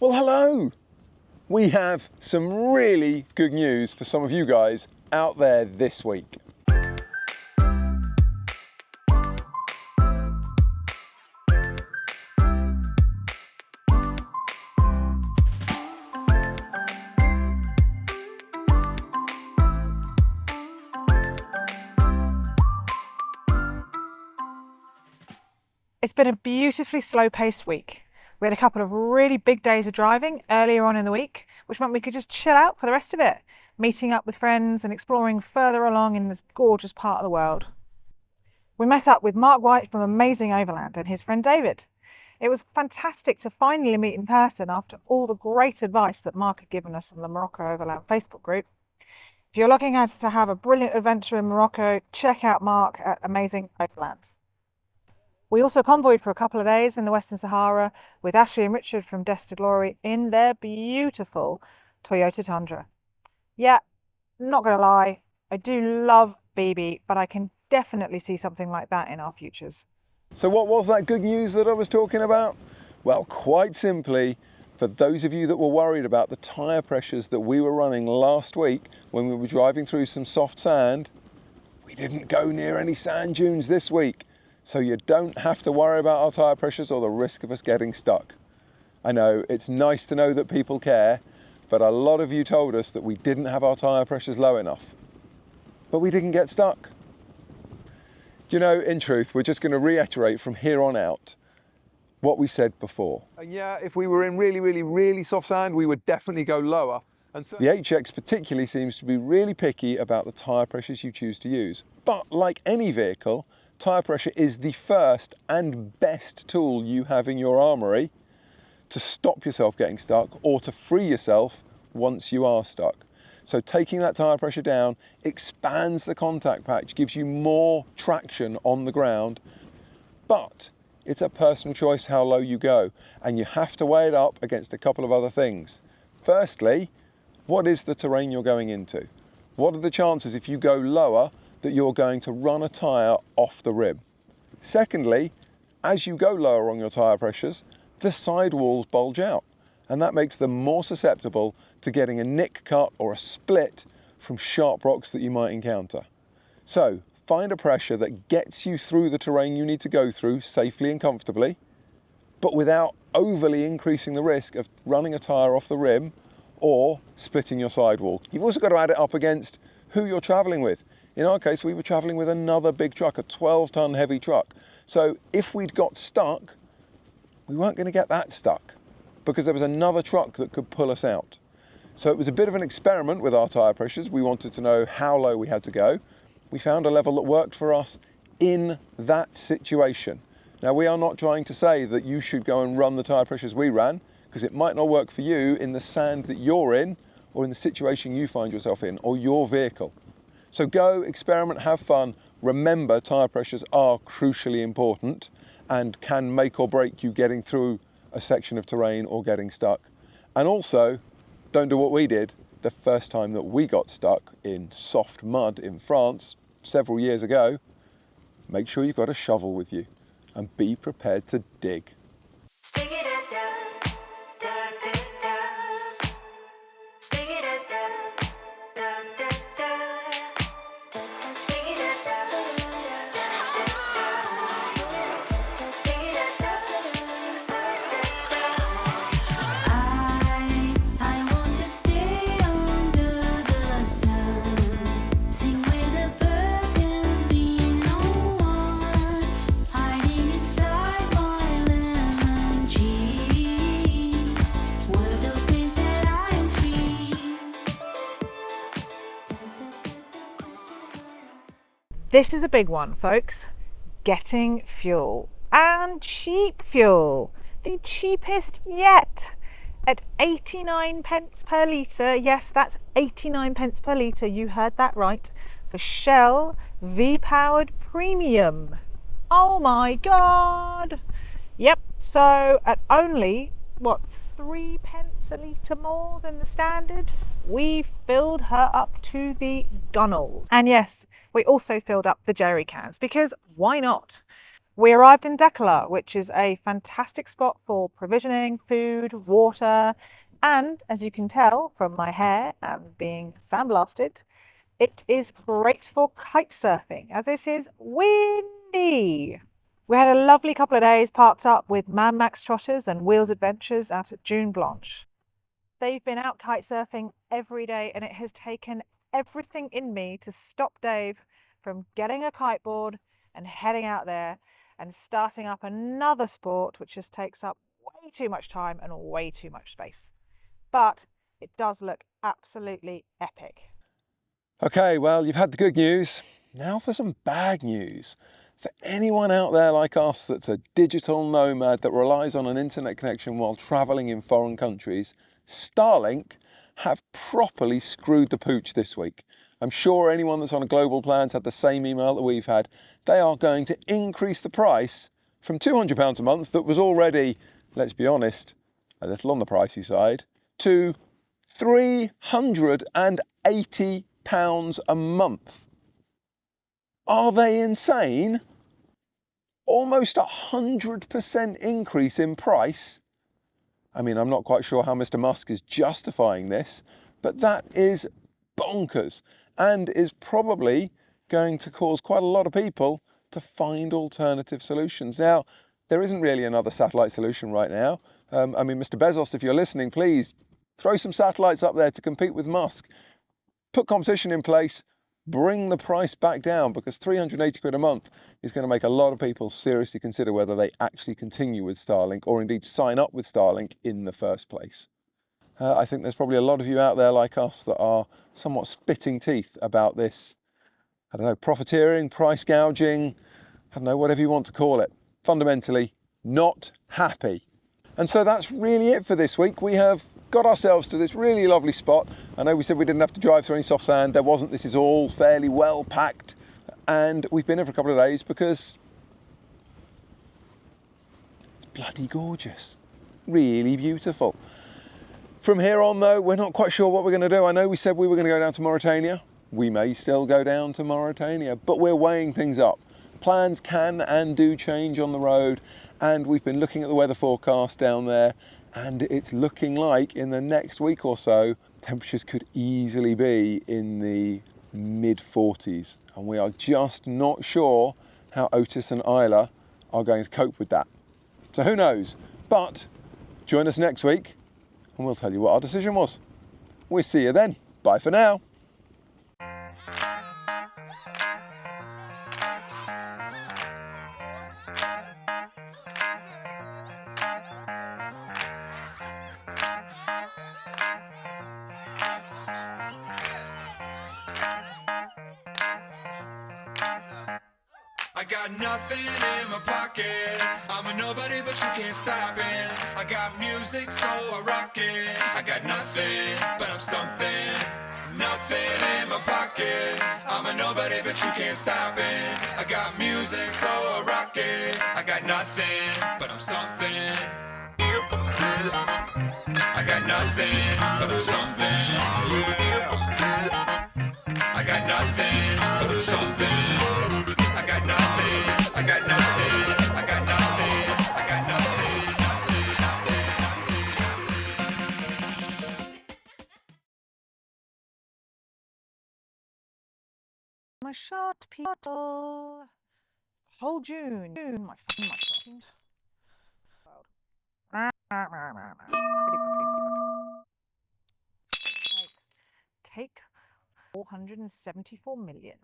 Well, hello! We have some really good news for some of you guys out there this week. It's been a beautifully slow-paced week. We had a couple of really big days of driving earlier on in the week, which meant we could just chill out for the rest of it, meeting up with friends and exploring further along in this gorgeous part of the world. We met up with Mark White from Amazing Overland and his friend David. It was fantastic to finally meet in person after all the great advice that Mark had given us on the Morocco Overland Facebook group. If you're looking to have a brilliant adventure in Morocco, check out Mark at Amazing Overland. We also convoyed for a couple of days in the Western Sahara with Ashley and Richard from Death to Glory in their beautiful Toyota Tundra. Yeah, not going to lie, I do love BB, but I can definitely see something like that in our futures. So what was that good news that I was talking about? Well, quite simply, for those of you that were worried about the tyre pressures that we were running last week when we were driving through some soft sand, we didn't go near any sand dunes this week. So you don't have to worry about our tyre pressures or the risk of us getting stuck. I know it's nice to know that people care, but a lot of you told us that we didn't have our tyre pressures low enough. But we didn't get stuck. Do you know, in truth, we're just going to reiterate from here on out what we said before. And yeah, if we were in really soft sand, we would definitely go lower. And so the HX particularly seems to be really picky about the tyre pressures you choose to use. But like any vehicle, tyre pressure is the first and best tool you have in your armoury to stop yourself getting stuck or to free yourself once you are stuck. So taking that tyre pressure down expands the contact patch, gives you more traction on the ground, but it's a personal choice how low you go, and you have to weigh it up against a couple of other things. Firstly, what is the terrain you're going into? What are the chances if you go lower that you're going to run a tyre off the rim? Secondly, as you go lower on your tyre pressures, the sidewalls bulge out, and that makes them more susceptible to getting a nick cut or a split from sharp rocks that you might encounter. So find a pressure that gets you through the terrain you need to go through safely and comfortably, but without overly increasing the risk of running a tyre off the rim or splitting your sidewall. You've also got to add it up against who you're travelling with. In our case, we were travelling with another big truck, a 12-ton heavy truck. So if we'd got stuck, we weren't going to get that stuck because there was another truck that could pull us out. So it was a bit of an experiment with our tyre pressures. We wanted to know how low we had to go. We found a level that worked for us in that situation. Now, we are not trying to say that you should go and run the tyre pressures we ran, because it might not work for you in the sand that you're in or in the situation you find yourself in or your vehicle. So go, experiment, have fun. Remember, tyre pressures are crucially important and can make or break you getting through a section of terrain or getting stuck. And also, don't do what we did the first time that we got stuck in soft mud in France several years ago. Make sure you've got a shovel with you and be prepared to dig. This is a big one, folks. Getting fuel, and cheap fuel. The cheapest yet. At 89 pence per litre, yes, that's 89 pence per litre, you heard that right, for Shell V-Powered Premium. Oh my god! Yep, so at only, what, 3 pence a litre more than the standard, we filled her up to the gunnels. And yes, we also filled up the jerry cans, because why not? We arrived in Dahkla, which is a fantastic spot for provisioning food, water, and as you can tell from my hair and being sandblasted, it is great for kite surfing as it is windy. We had a lovely couple of days parked up with Man Max Trotters and Wheels Adventures out at June Blanche. They've been out kite surfing every day, and it has taken everything in me to stop Dave from getting a kiteboard and heading out there and starting up another sport which just takes up way too much time and way too much space. But it does look absolutely epic. Okay, well, you've had the good news. Now for some bad news. For anyone out there like us that's a digital nomad that relies on an internet connection while traveling in foreign countries, Starlink have properly screwed the pooch this week. I'm sure anyone that's on a global plan's had the same email that we've had. They are going to increase the price from £200 a month that was already, let's be honest, a little on the pricey side, to £380 a month. Are they insane? Almost 100% increase in price. I mean, I'm not quite sure how Mr. Musk is justifying this, but that is bonkers and is probably going to cause quite a lot of people to find alternative solutions. Now, there isn't really another satellite solution right now. I mean, Mr. Bezos, if you're listening, please throw some satellites up there to compete with Musk. Put competition in place, bring the price back down, because 380 quid a month is going to make a lot of people seriously consider whether they actually continue with Starlink or indeed sign up with Starlink in the first place. I think there's probably a lot of you out there like us that are somewhat spitting teeth about this, I don't know, profiteering, price gouging, I don't know, whatever you want to call it. Fundamentally, not happy. And so that's really it for this week. We have got ourselves to this really lovely spot. I know we said we didn't have to drive through any soft sand. There wasn't. This is all fairly well packed. And we've been here for a couple of days because it's bloody gorgeous. Really beautiful. From here on though, we're not quite sure what we're going to do. I know we said we were going to go down to Mauritania. We may still go down to Mauritania, but we're weighing things up. Plans can and do change on the road, and we've been looking at the weather forecast down there, and it's looking like in the next week or so, temperatures could easily be in the mid-40s, and we are just not sure how Otis and Isla are going to cope with that. So who knows? But join us next week and we'll tell you what our decision was. We'll see you then. Bye for now. I got nothing in my pocket. I'm a nobody, but you can't stop it. I got music, so I rock it. I got nothing, but I'm something. Nothing in my pocket. I'm a nobody, but you can't stop it. I got music, so I rock it. I got nothing, but I'm something. I got nothing, but I'm something. I got nothing, but I'm something. I got nothing, I got nothing, I got nothing, I got nothing, My short people. Whole June. My fucking Take 474 million.